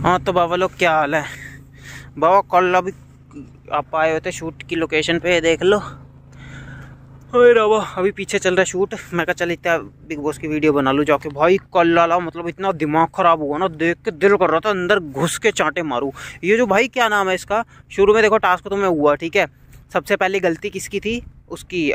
हाँ तो बाबा लोग क्या हाल है बाबा। कल अभी आप आए हुए थे शूट की लोकेशन पे, देख लो। अरे बाबा अभी पीछे चल रहा है शूट। मैं कहा चल इतना बिग बॉस की वीडियो बना लूँ जाके। भाई कल लाला मतलब इतना दिमाग ख़राब हुआ ना, देख के दिल कर रहा था अंदर घुस के चांटे मारूँ। ये जो भाई क्या नाम है इसका, शुरू में देखो टास्क तो मैं हुआ ठीक है। सबसे पहले गलती किसकी थी, उसकी।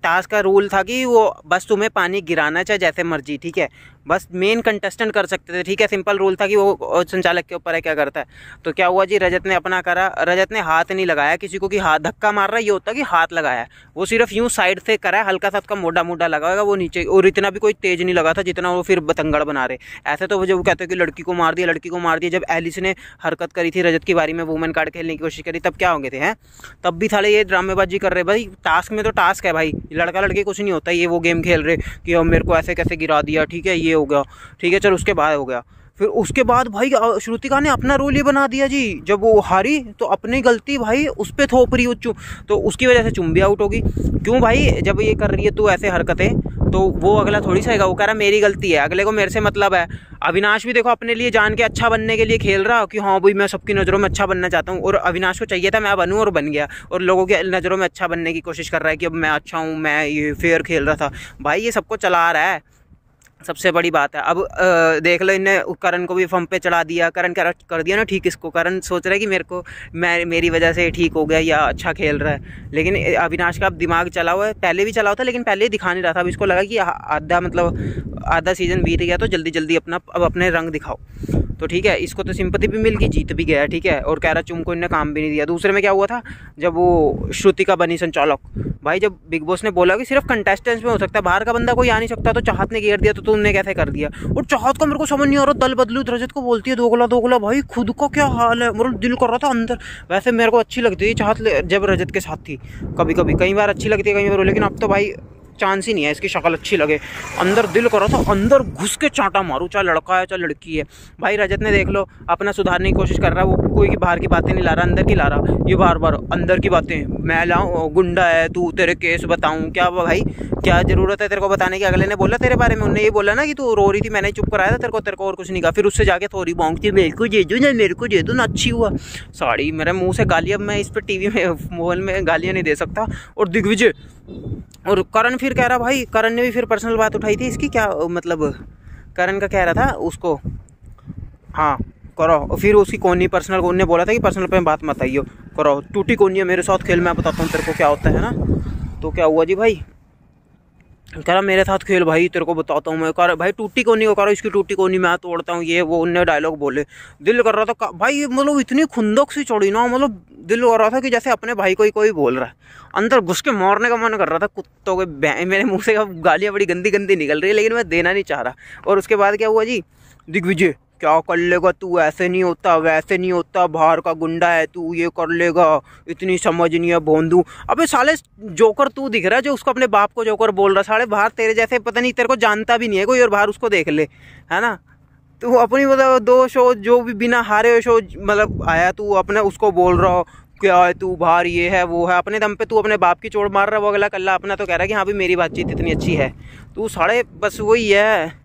टास्क का रूल था कि वो बस तुम्हें पानी गिराना चाहे जैसे मर्जी, ठीक है। बस मेन कंटेस्टेंट कर सकते थे, ठीक है। सिंपल रूल था कि वो संचालक के ऊपर है क्या करता है। तो क्या हुआ जी, रजत ने अपना करा। रजत ने हाथ नहीं लगाया किसी को कि हाथ धक्का मार रहा है, ये होता कि हाथ लगाया। वो सिर्फ यूँ साइड से करा है, हल्का सा उसका मोटा मोटा लगा होगा वो नीचे, और इतना भी कोई तेज नहीं लगा था जितना वो फिर बतंगड़ बना रहे। ऐसे तो वो जब कहते हैं कि लड़की को मार दिया, लड़की को मार दिया। जब एलिस ने हरकत करी थी रजत की बारी में, वुमेन कार्ड खेलने की कोशिश करी, तब क्या होंगे थे हैं। तब भी थाले ये ड्रामेबाजी कर रहे। भाई टास्क में तो टास्क है भाई, लड़का लड़की कुछ नहीं होता। ये वो गेम खेल रहे कि अब मेरे को ऐसे कैसे गिरा दिया, ठीक है, ये हो गया, ठीक है चल। उसके बाद हो गया, फिर उसके बाद भाई श्रुतिका ने अपना रोल ये बना दिया जी। जब वो हारी तो अपनी गलती भाई उस पर थोप रही हो, तो उसकी वजह से चुम भी आउट होगी। क्यों भाई, जब ये कर रही है तू ऐसे हरकतें, तो वो अगला थोड़ी सहेगा। वो कह रहा मेरी गलती है, अगले को मेरे से मतलब है। अविनाश भी देखो अपने लिए जान के अच्छा बनने के लिए खेल रहा कि हाँ भाई मैं सबकी नज़रों में अच्छा बनना चाहता हूँ। और अविनाश को चाहिए था मैं बनूँ, और बन गया। और लोगों की नज़रों में अच्छा बनने की कोशिश कर रहा है कि अब मैं अच्छा हूँ, मैं ये फेयर खेल रहा था। भाई ये सबको चला रहा है, सबसे बड़ी बात है। अब देख लो, इनने करण को भी फम पे चढ़ा दिया। करण कर दिया ना ठीक इसको। करण सोच रहा है कि मेरी वजह से ठीक हो गया या अच्छा खेल रहा है। लेकिन अविनाश का अब दिमाग चला हुआ है, पहले भी चला हुआ था लेकिन पहले दिखा नहीं रहा था। अब इसको लगा कि आधा सीजन बीत गया तो जल्दी जल्दी अब अपने रंग दिखाओ। तो ठीक है, इसको तो सिंपति भी मिल गई, जीत भी गया, ठीक है। और कह रहा चुम को इन्हें काम भी नहीं दिया। दूसरे में क्या हुआ था, जब वो श्रुतिका बनी संचालक, भाई जब बिग बॉस ने बोला कि सिर्फ कंटेस्टेंट्स में हो सकता है, बाहर का बंदा कोई आ नहीं सकता, तो चाहत ने घेर दिया। तो तुमने कैसे कर दिया। और चाहत का मेरे को समझ नहीं आ रहा, दल बदलू रजत को बोलती है दोगला दोगला। भाई खुद का क्या हाल है, मतलब दिल कर रहा था अंदर। वैसे मेरे को अच्छी लगती है चाहत जब रजत के साथ थी, कभी कभी कई बार अच्छी लगती है कई बार, लेकिन अब तो भाई चांस ही नहीं है इसकी शक्ल अच्छी लगे। अंदर दिल कर रहा था अंदर घुस के चांटा मारूं, चाहे लड़का है चाहे लड़की है। भाई रजत ने देख लो अपना सुधारने की कोशिश कर रहा है। वो कोई की बाहर की बातें नहीं ला रहा, अंदर की ला रहा। ये बार बार अंदर की बातें मैं लाऊं, गुंडा है तू, तेरे केस बताऊं क्या। भाई क्या जरूरत है तेरे को बताने की। अगले ने बोला तेरे बारे में, उन्होंने ये बोला ना कि तू रो रही थी, मैंने चुप कराया था तेरे को और कुछ नहीं कहा। फिर उससे जाके थोड़ी बॉन्गती, मेरे को दे दो ना, मेरे को दे दो ना, अच्छी हुआ साड़ी। मेरे मुँह से गालियाँ, मैं इस पर टीवी में मोबाइल में गालियाँ नहीं दे सकता। और दिग्विजय और करण फिर कह रहा, भाई करण ने भी फिर पर्सनल बात उठाई थी इसकी। क्या मतलब करण का कह रहा था उसको, हाँ करो। फिर उसकी कोनी पर्सनल, उन्होंने बोला था कि पर्सनल पे बात मत आइयो, करो टूटी कोनी है मेरे साथ खेल, मैं बताता हूँ तेरे को क्या होता है ना। तो क्या हुआ जी, भाई कह रहा मेरे साथ खेल भाई, तेरे को बताता हूँ मैं। कर भाई टूटी कोनी को करो, इसकी टूटी कोनी मैं तोड़ता हूँ, ये वो उनने डायलॉग बोले। दिल कर रहा था भाई, मतलब इतनी खुंदक सी चढ़ी ना, मतलब दिल कर रहा था कि जैसे अपने भाई को ही कोई बोल रहा है। अंदर घुस के मारने का मन कर रहा था कुत्तों के। मेरे मुंह से गालियाँ बड़ी गंदी गंदी निकल रही है, लेकिन मैं देना नहीं चाह रहा। और उसके बाद क्या हुआ जी, दिग्विजय क्या कर लेगा तू, ऐसे नहीं होता वैसे नहीं होता, बाहर का गुंडा है तू, ये कर लेगा, इतनी समझ नहीं है भोंदू। अबे साले जोकर तू दिख रहा है जो उसको अपने बाप को जोकर बोल रहा। साले बाहर तेरे जैसे पता नहीं, तेरे को जानता भी नहीं है कोई, और बाहर उसको देख ले, है ना। तू अपनी मतलब 2 शो जो भी बिना हारे हुए शो मतलब आया, तू अपने उसको बोल रहा हो क्या है तू, बाहर ये है वो है। अपने दम पे तू अपने बाप की चोट मार रहा है, वो अगला कल्ला अपना तो कह रहा है कि हाँ भाई मेरी बातचीत इतनी अच्छी है। तू साले बस वही है,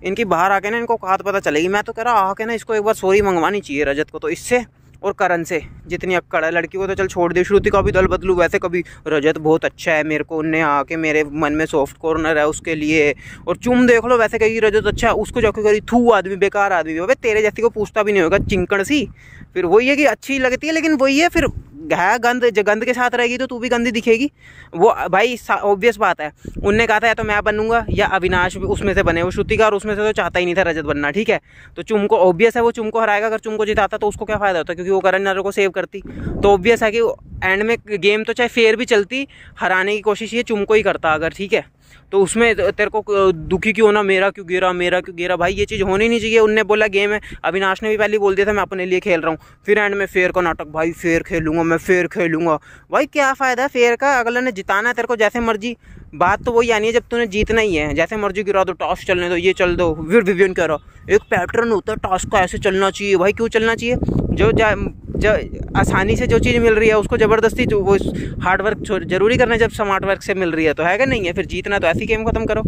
इनकी बाहर आके ना इनको बात पता चलेगी। मैं तो कह रहा आके ना इसको एक बार सॉरी मंगवानी चाहिए रजत को, तो इससे और करण से जितनी अक्कड़ है। लड़की को तो चल छोड़ दे, श्रुति का भी दल बदलू, वैसे कभी रजत बहुत अच्छा है मेरे को, उनने आके मेरे मन में सॉफ्ट कॉर्नर है उसके लिए। और चुम देख लो, वैसे कहीं रजत अच्छा है, उसको जाके करी थू आदमी, बेकार आदमी। भाई तेरे जैसी को पूछता भी नहीं होगा, चिंकड़ सी। फिर वही है कि अच्छी लगती है, लेकिन वही है फिर है गंद के साथ रहेगी तो तू भी गंदी दिखेगी। वो भाई ऑब्वियस बात है, उनने कहा था या तो मैं बनूंगा या अविनाश भी उसमें से बने। वो श्रुतिका और उसमें से तो चाहता ही नहीं था रजत बनना, ठीक है। तो चुम को ऑब्वियस है वो चुम को हराएगा। अगर चुम को जिताता तो उसको क्या फायदा होता, क्योंकि वो करण नारो को सेव करती। तो ऑब्वियस है कि एंड में गेम तो चाहे फेयर भी चलती, हराने की कोशिश ये चुम को ही करता अगर, ठीक है। तो उसमें तेरे को दुखी क्यों होना, मेरा क्यों गिरा। भाई ये चीज़ होनी नहीं चाहिए। उनने बोला गेम है, अविनाश ने भी पहले बोल दिया था मैं अपने लिए खेल रहा हूँ। फिर एंड में फेयर का नाटक, भाई फेयर खेलूंगा मैं, फेयर खेलूंगा। भाई क्या फ़ायदा है फेयर का, अगले ने जिताना है तेरे को जैसे मर्जी। बात तो वही आनी है जब तूने जीतना ही है, जैसे मर्जी गिरा दो, टास्क चलने दो, ये चल दो। फिर विवियन कह रहा एक पैटर्न होता है टास्क का, ऐसे चलना चाहिए। भाई क्यों चलना चाहिए, जो आसानी से जो चीज़ मिल रही है उसको ज़बरदस्ती वो हार्ड वर्क जरूरी करना जब स्मार्ट वर्क से मिल रही है, तो है क्या नहीं है। फिर जीतना तो ऐसी गेम ख़त्म करो।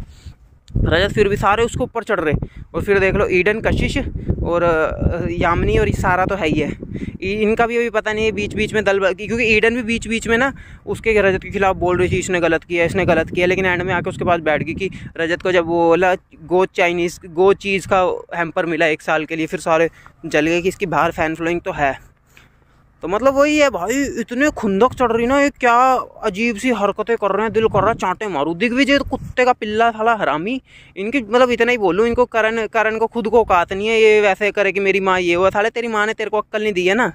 रजत फिर भी सारे उसको ऊपर चढ़ रहे। और फिर देख लो ईडन, कशिश और यामिनी और सारा तो है ही है। इनका भी अभी पता नहीं है, बीच बीच में दल, क्योंकि ईडन भी बीच बीच में ना उसके रजत के खिलाफ बोल रही थी इसने गलत किया, इसने गलत किया, लेकिन एंड में आके उसके पास बैठ गई कि रजत को जब वो बोला गो चीज़ का हैम्पर मिला 1 साल के लिए, फिर सारे जल गए कि इसकी बाहर फैन फॉलोइंग तो है। तो मतलब वही है भाई, इतने खुंदक चढ़ रही ना, ये क्या अजीब सी हरकतें कर रहे हैं, दिल कर रहा है चांटे मारूं। दिग्विजय तो कुत्ते का पिल्ला साला हरामी, इनकी मतलब इतना ही बोलूँ, इनको करण को खुद को औकात नहीं है, ये वैसे करे कि मेरी माँ ये हुआ। साले तेरी माँ ने तेरे को अक्ल नहीं दी है ना,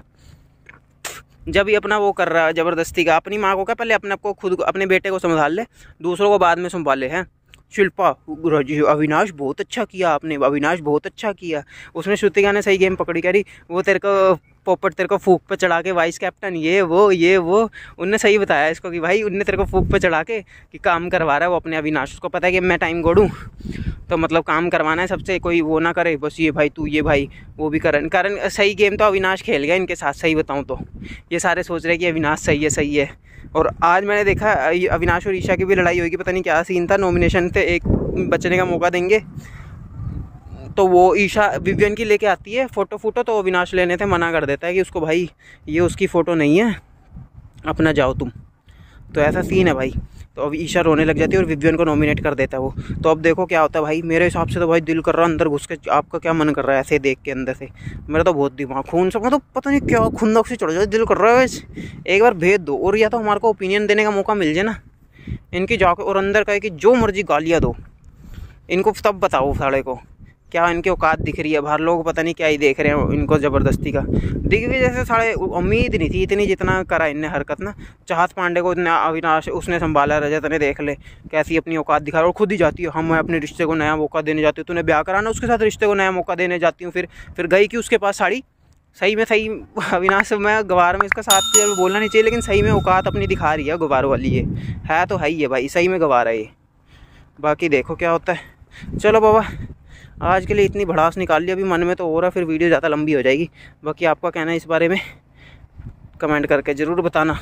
जब ही अपना वो कर रहा है ज़बरदस्ती का। अपनी माँ को क्या, पहले अपने आप को खुद अपने बेटे को संभाल ले, दूसरों को बाद में संभाले हैं। शिल्पा, अविनाश बहुत अच्छा किया आपने, अविनाश बहुत अच्छा किया। उसमें श्रुतिका ने सही गेम पकड़ी, कह रही वो तेरे को पोपट तेरे को फूक पे चढ़ा के वाइस कैप्टन ये वो उनने सही बताया इसको कि भाई उनने तेरे को फूक पे चढ़ा के कि काम करवा रहा है वो अपने अविनाश। उसको पता है कि मैं टाइम गोड़ूँ तो मतलब काम करवाना है सबसे, कोई वो ना करे बस ये भाई तू ये भाई वो भी कारण सही गेम तो अविनाश खेल गया इनके साथ। सही बताऊँ तो ये सारे सोच रहे कि अविनाश सही है। और आज मैंने देखा अविनाश और ईशा की भी लड़ाई होगी, पता नहीं क्या सीन था। नॉमिनेशन थे, एक बचने का मौका देंगे तो वो ईशा विवियन की लेके आती है फ़ोटो, तो अविनाश लेने थे मना कर देता है कि उसको भाई ये उसकी फ़ोटो नहीं है, अपना जाओ तुम। तो ऐसा सीन है भाई। तो अब ईशा रोने लग जाती है और विवियन को नॉमिनेट कर देता है वो। तो अब देखो क्या होता है भाई। मेरे हिसाब से तो भाई दिल कर रहा है अंदर घुस के, आपका क्या मन कर रहा है ऐसे देख के अंदर से? मेरा तो बहुत दिमाग खून से मतलब पता नहीं क्या खुंदक से चढ़ जाए, दिल कर रहा है एक बार भेज दो, और या तो हमारे को ओपिनियन देने का मौका मिल जाए ना इनकी जाके, और अंदर कहे कि जो मर्जी गालियाँ दो इनको, तब बताओ साले को क्या इनकी औकात दिख रही है। बाहर लोग पता नहीं क्या ही देख रहे हैं इनको ज़बरदस्ती का। दिग्विजय से साढ़े उम्मीद नहीं थी इतनी जितना करा इनने हरकत ना। चाहत पांडे को इतना अविनाश उसने संभाला, रजत ने देख ले कैसी अपनी औकात दिखा रहा, और खुद ही जाती है हम मैं अपने रिश्ते को नया मौका देने जाती हूँ, तूने ब्याह कराना उसके साथ, रिश्ते को नया मौका देने जाती हूँ। फिर गई कि उसके पास साड़ी। सही में सही अविनाश मैं गवार में इसका साथ बोलना नहीं चाहिए, लेकिन सही में औकात अपनी दिखा रही है गवार वाली। ये है तो है ही है भाई, सही में गवार है ये। बाकी देखो क्या होता है। चलो बाबा आज के लिए इतनी भड़ास निकाल ली, अभी मन में तो हो रहा है फिर वीडियो ज़्यादा लंबी हो जाएगी। बाकी आपका कहना है इस बारे में कमेंट करके ज़रूर बताना।